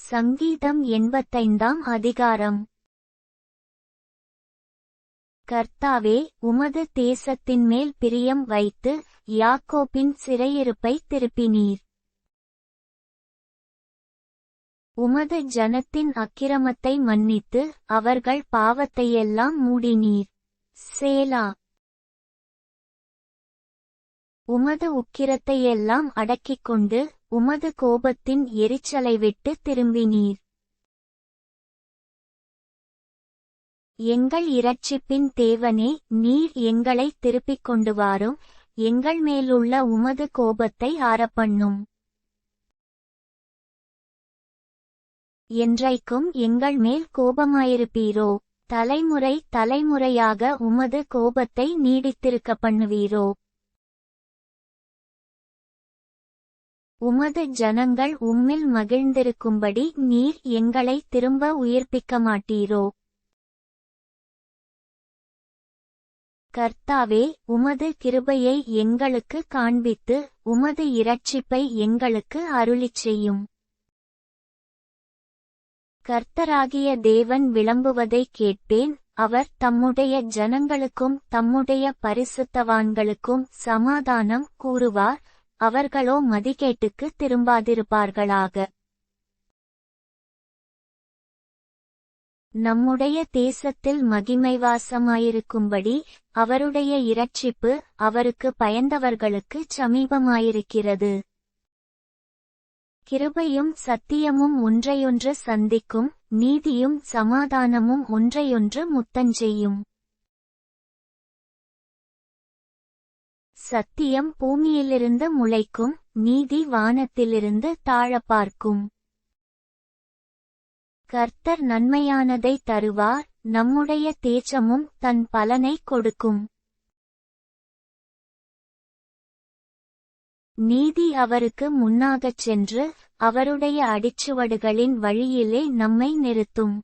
சங்கீதம் 85 அதிகாரம். கர்த்தாவே, உமது தேசத்தின்மேல் பிரியம் வைத்து யாக்கோபின் சிறையிருப்பை திருப்பினீர். உமது ஜனத்தின் அக்கிரமத்தை மன்னித்து அவர்கள் பாவத்தையெல்லாம் மூடினீர். சேலா. உமது உக்கிரத்தையெல்லாம் அடக்கிக்கொண்டு உமது கோபத்தின் எரிச்சலை விட்டு திரும்பினீர். எங்கள் இரட்சிப்பின் தேவனே, நீர் எங்களை திருப்பிக் கொண்டு வாரும், எங்கள் மேலுள்ள உமது கோபத்தை ஆறப்பண்ணும். என்றைக்கும் எங்கள் மேல் கோபமாயிருப்பீரோ? தலைமுறை தலைமுறையாக உமது கோபத்தை நீடித்திருக்க பண்ணுவீரோ? உமது ஜனங்கள் உம்மில் மகிழ்ந்திருக்கும்படி நீர் எங்களை திரும்ப உயிர்ப்பிக்க மாட்டீரோ? கர்த்தாவே, உமது கிருபையை எங்களுக்கு காண்பித்து உமது இரட்சிப்பை எங்களுக்கு அருளிச் செய்யும். கர்த்தராகிய தேவன் விளம்புவதைக் கேட்பேன். அவர் தம்முடைய ஜனங்களுக்கும் தம்முடைய பரிசுத்தவான்களுக்கும் சமாதானம் கூறுவார். அவர்களோ மதிகேட்டுக்கு திரும்பாதிருப்பார்களாக. நம்முடைய தேசத்தில் மகிமைவாசமாயிருக்கும்படி அவருடைய இரட்சிப்பு அவருக்கு பயந்தவர்களுக்கு சமீபமாயிருக்கிறது. கிருபையும் சத்தியமும் ஒன்றையொன்று சந்திக்கும், நீதியும் சமாதானமும் ஒன்றையொன்று முத்தஞ்செய்யும். சத்தியம் பூமியிலிருந்து முளைக்கும், நீதி வானத்திலிருந்து தாழப் பார்க்கும். கர்த்தர் நன்மையானதை தருவார், நம்முடைய தேசமும் தன் பலனை கொடுக்கும். நீதி அவருக்கு முன்னாகச் சென்று அவருடைய அடிச்சுவடுகளின் வழியிலே நம்மை நிறுத்தும்.